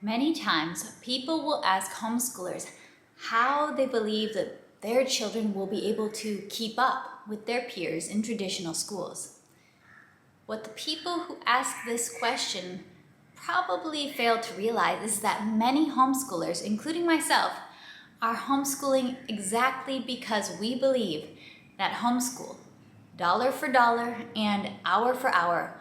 Many times, people will ask homeschoolers how they believe that their children will be able to keep up with their peers in traditional schools. What the people who ask this question probably fail to realize is that many homeschoolers, including myself, are homeschooling exactly because we believe that homeschool, dollar for dollar and hour for hour,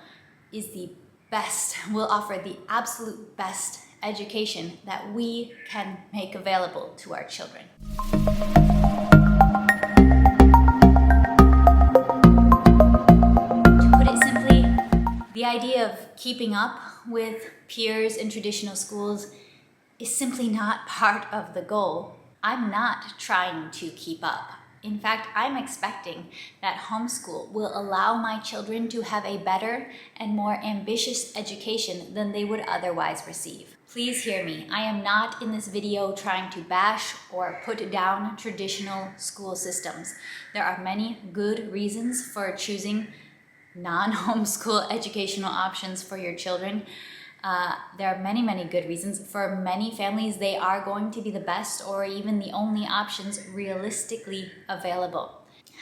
is the best, will offer the absolute best education that we can make available to our children. To put it simply, the idea of keeping up with peers in traditional schools is simply not part of the goal. I'm not trying to keep up. In fact, I'm expecting that homeschool will allow my children to have a better and more ambitious education than they would otherwise receive. Please hear me. I am not in this video trying to bash or put down traditional school systems. There are many good reasons for choosing non-homeschool educational options for your children. There are many good reasons. For many families, they are going to be the best or even the only options realistically available.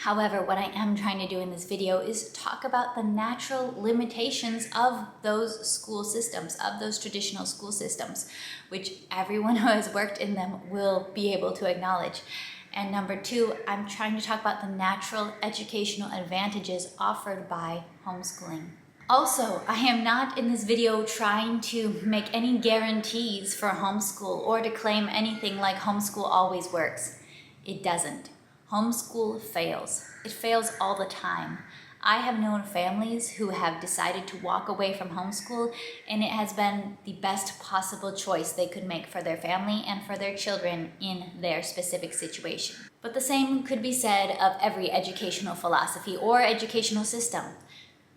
However, what I am trying to do in this video is talk about the natural limitations of those school systems, of those traditional school systems, which everyone who has worked in them will be able to acknowledge. And number two, I'm trying to talk about the natural educational advantages offered by homeschooling. Also, I am not in this video trying to make any guarantees for homeschool or to claim anything like homeschool always works. It doesn't. Homeschool fails. It fails all the time. I have known families who have decided to walk away from homeschool, and it has been the best possible choice they could make for their family and for their children in their specific situation. But the same could be said of every educational philosophy or educational system.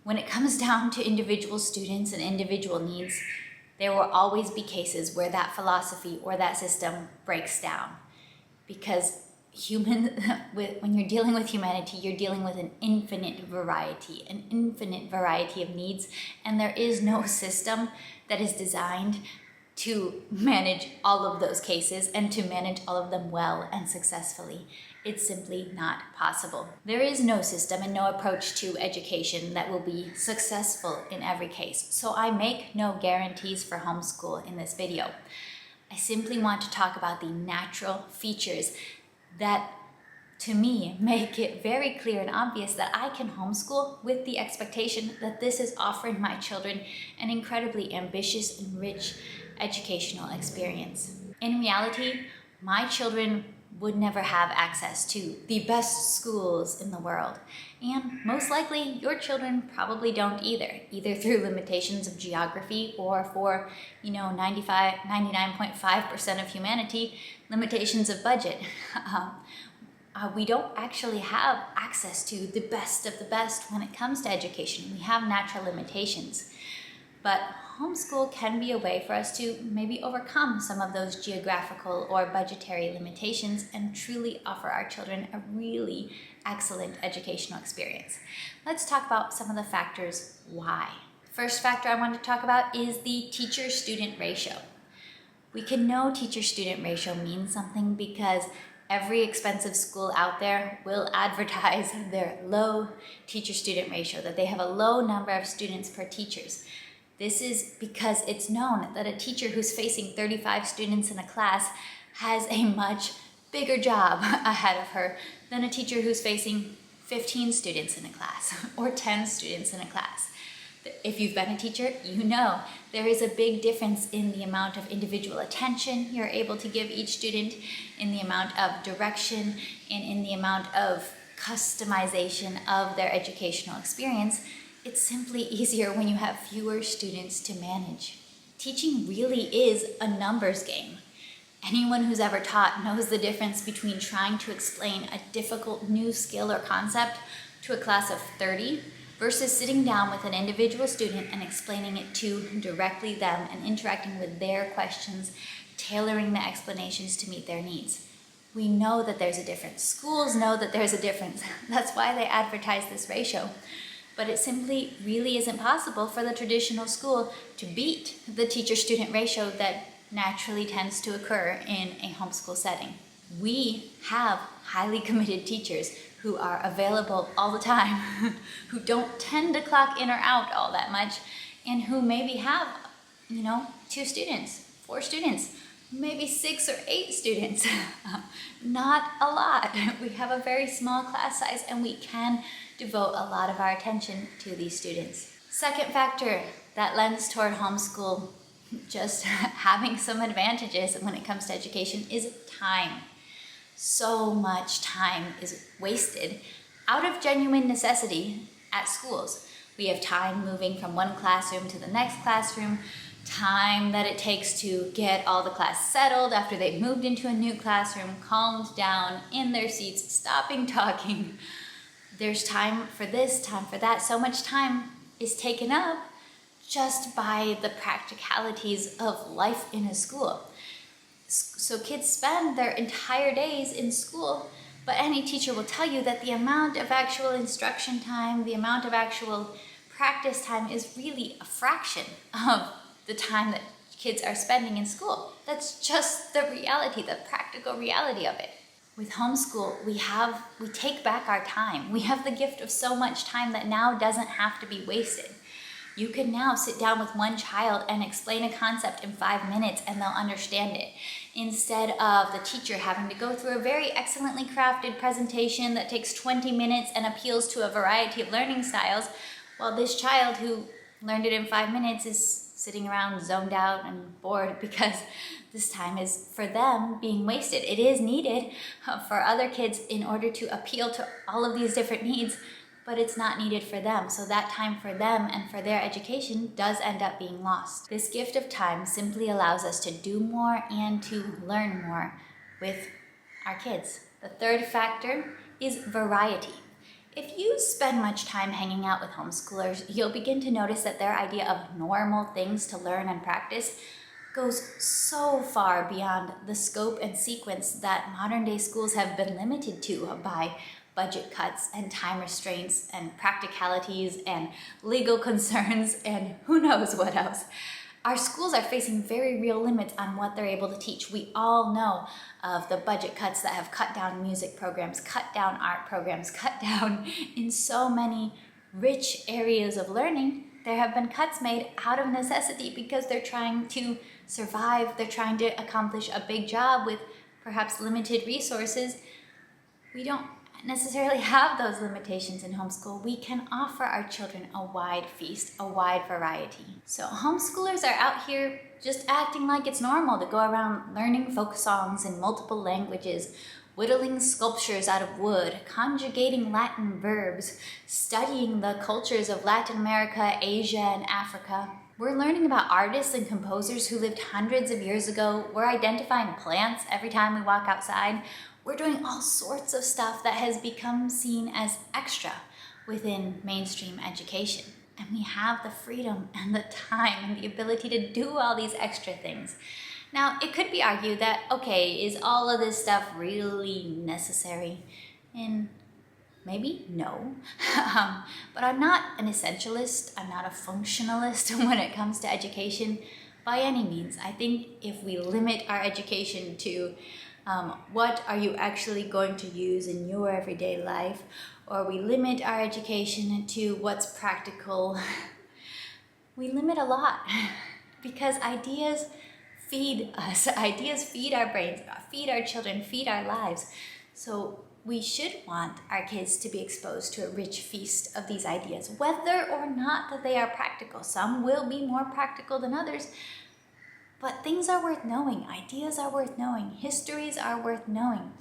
When it comes down to individual students and individual needs, there will always be cases where that philosophy or that system breaks down. Because when you're dealing with humanity, you're dealing with an infinite variety of needs, and there is no system that is designed to manage all of those cases and to manage all of them well and successfully. It's simply not possible. There is no system and no approach to education that will be successful in every case. So I make no guarantees for homeschool in this video. I simply want to talk about the natural features that, to me, make it very clear and obvious that I can homeschool with the expectation that this is offering my children an incredibly ambitious and rich educational experience. In reality, my children would never have access to the best schools in the world. And most likely, your children probably don't either through limitations of geography or for, 99.5% of humanity, limitations of budget. We don't actually have access to the best of the best when it comes to education. We have natural limitations. But homeschool can be a way for us to maybe overcome some of those geographical or budgetary limitations and truly offer our children a really excellent educational experience. Let's talk about some of the factors why. First factor I want to talk about is the teacher-student ratio. We can know teacher-student ratio means something because every expensive school out there will advertise their low teacher-student ratio, that they have a low number of students per teachers. This is because it's known that a teacher who's facing 35 students in a class has a much bigger job ahead of her than a teacher who's facing 15 students in a class or 10 students in a class. If you've been a teacher, you know there is a big difference in the amount of individual attention you're able to give each student, in the amount of direction, and in the amount of customization of their educational experience. It's simply easier when you have fewer students to manage. Teaching really is a numbers game. Anyone who's ever taught knows the difference between trying to explain a difficult new skill or concept to a class of 30 versus sitting down with an individual student and explaining it to directly them and interacting with their questions, tailoring the explanations to meet their needs. We know that there's a difference. Schools know that there's a difference. That's why they advertise this ratio. But it simply really isn't possible for the traditional school to beat the teacher-student ratio that naturally tends to occur in a homeschool setting. We have highly committed teachers who are available all the time, who don't tend to clock in or out all that much, and who maybe have, 2 students, 4 students, maybe 6 or 8 students. Not a lot. We have a very small class size and we can devote a lot of our attention to these students. Second factor that lends toward homeschool just having some advantages when it comes to education is time. So much time is wasted out of genuine necessity at schools. We have time moving from one classroom to the next classroom, time that it takes to get all the class settled after they've moved into a new classroom, calmed down in their seats, stopping talking. There's time for this, time for that. So much time is taken up just by the practicalities of life in a school. So kids spend their entire days in school, but any teacher will tell you that the amount of actual instruction time, the amount of actual practice time is really a fraction of the time that kids are spending in school. That's just the reality, the practical reality of it. With homeschool, we take back our time. We have the gift of so much time that now doesn't have to be wasted. You can now sit down with one child and explain a concept in 5 minutes and they'll understand it. Instead of the teacher having to go through a very excellently crafted presentation that takes 20 minutes and appeals to a variety of learning styles, while this child who learned it in 5 minutes is sitting around zoned out and bored because this time is for them being wasted. It is needed for other kids in order to appeal to all of these different needs, but it's not needed for them. So that time for them and for their education does end up being lost. This gift of time simply allows us to do more and to learn more with our kids. The third factor is variety. If you spend much time hanging out with homeschoolers, you'll begin to notice that their idea of normal things to learn and practice goes so far beyond the scope and sequence that modern day schools have been limited to by budget cuts and time restraints and practicalities and legal concerns and who knows what else. Our schools are facing very real limits on what they're able to teach. We all know of the budget cuts that have cut down music programs, cut down art programs, cut down in so many rich areas of learning. There have been cuts made out of necessity because they're trying to survive. They're trying to accomplish a big job with perhaps limited resources. We don't necessarily have those limitations in homeschool. We can offer our children a wide feast, a wide variety. So homeschoolers are out here just acting like it's normal to go around learning folk songs in multiple languages, whittling sculptures out of wood, conjugating Latin verbs, studying the cultures of Latin America, Asia, and Africa. We're learning about artists and composers who lived hundreds of years ago. We're identifying plants every time we walk outside. We're doing all sorts of stuff that has become seen as extra within mainstream education. And we have the freedom and the time and the ability to do all these extra things. Now, it could be argued that, okay, is all of this stuff really necessary? And maybe no. But I'm not an essentialist. I'm not a functionalist when it comes to education by any means. I think if we limit our education to what are you actually going to use in your everyday life, or we limit our education to what's practical, we limit a lot because ideas feed us. Ideas feed our brains, feed our children, feed our lives. So we should want our kids to be exposed to a rich feast of these ideas, whether or not that they are practical. Some will be more practical than others, but things are worth knowing, ideas are worth knowing, histories are worth knowing.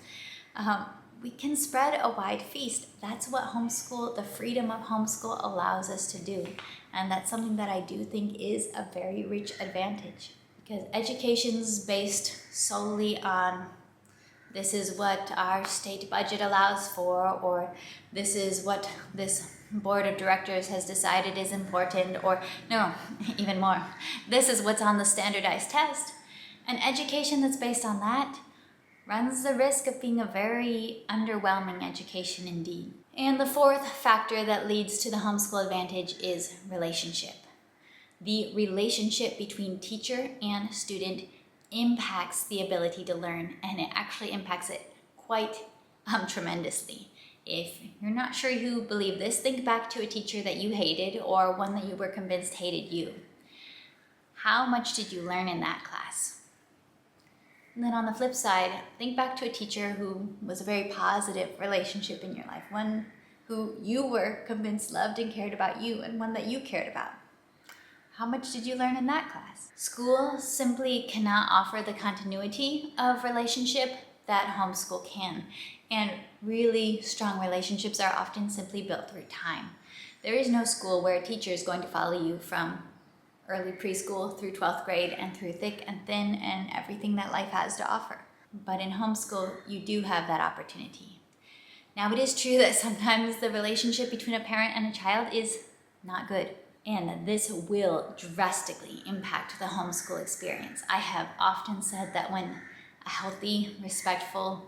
We can spread a wide feast. That's what homeschool, the freedom of homeschool allows us to do. And that's something that I do think is a very rich advantage. Because education's based solely on this is what our state budget allows for, or this is what this board of directors has decided is important, or no, even more, this is what's on the standardized test. An education that's based on that runs the risk of being a very underwhelming education indeed. And the fourth factor that leads to the homeschool advantage is relationship. The relationship between teacher and student impacts the ability to learn, and it actually impacts it quite tremendously. If you're not sure you believe this, think back to a teacher that you hated or one that you were convinced hated you. How much did you learn in that class? And then on the flip side, think back to a teacher who was a very positive relationship in your life, one who you were convinced loved and cared about you, and one that you cared about. How much did you learn in that class? School simply cannot offer the continuity of relationship that homeschool can. And really strong relationships are often simply built through time. There is no school where a teacher is going to follow you from early preschool through 12th grade and through thick and thin and everything that life has to offer. But in homeschool, you do have that opportunity. Now, it is true that sometimes the relationship between a parent and a child is not good. And this will drastically impact the homeschool experience. I have often said that when a healthy, respectful,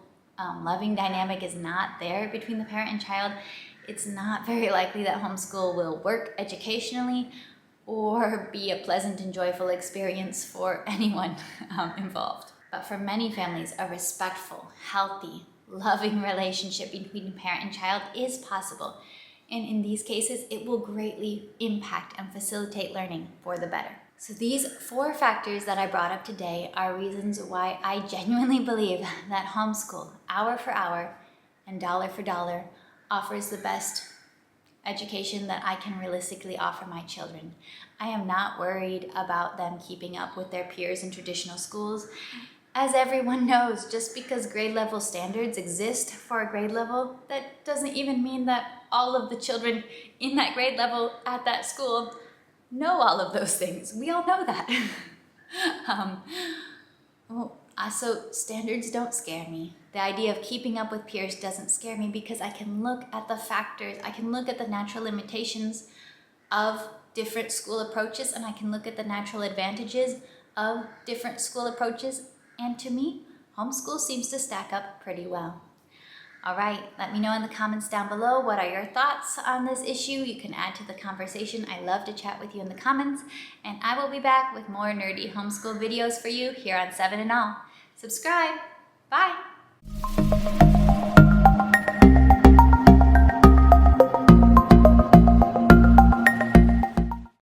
loving dynamic is not there between the parent and child, it's not very likely that homeschool will work educationally or be a pleasant and joyful experience for anyone involved. But for many families, a respectful, healthy, loving relationship between parent and child is possible. And in these cases, it will greatly impact and facilitate learning for the better. So these 4 factors that I brought up today are reasons why I genuinely believe that homeschool, hour for hour and dollar for dollar, offers the best education that I can realistically offer my children. I am not worried about them keeping up with their peers in traditional schools. As everyone knows, just because grade level standards exist for a grade level, that doesn't even mean that all of the children in that grade level at that school know all of those things. We all know that. So standards don't scare me. The idea of keeping up with peers doesn't scare me because I can look at the factors, I can look at the natural limitations of different school approaches, and I can look at the natural advantages of different school approaches. And to me, homeschool seems to stack up pretty well. All right, let me know in the comments down below, what are your thoughts on this issue? You can add to the conversation. I love to chat with you in the comments, and I will be back with more nerdy homeschool videos for you here on 7 and All. Subscribe. Bye.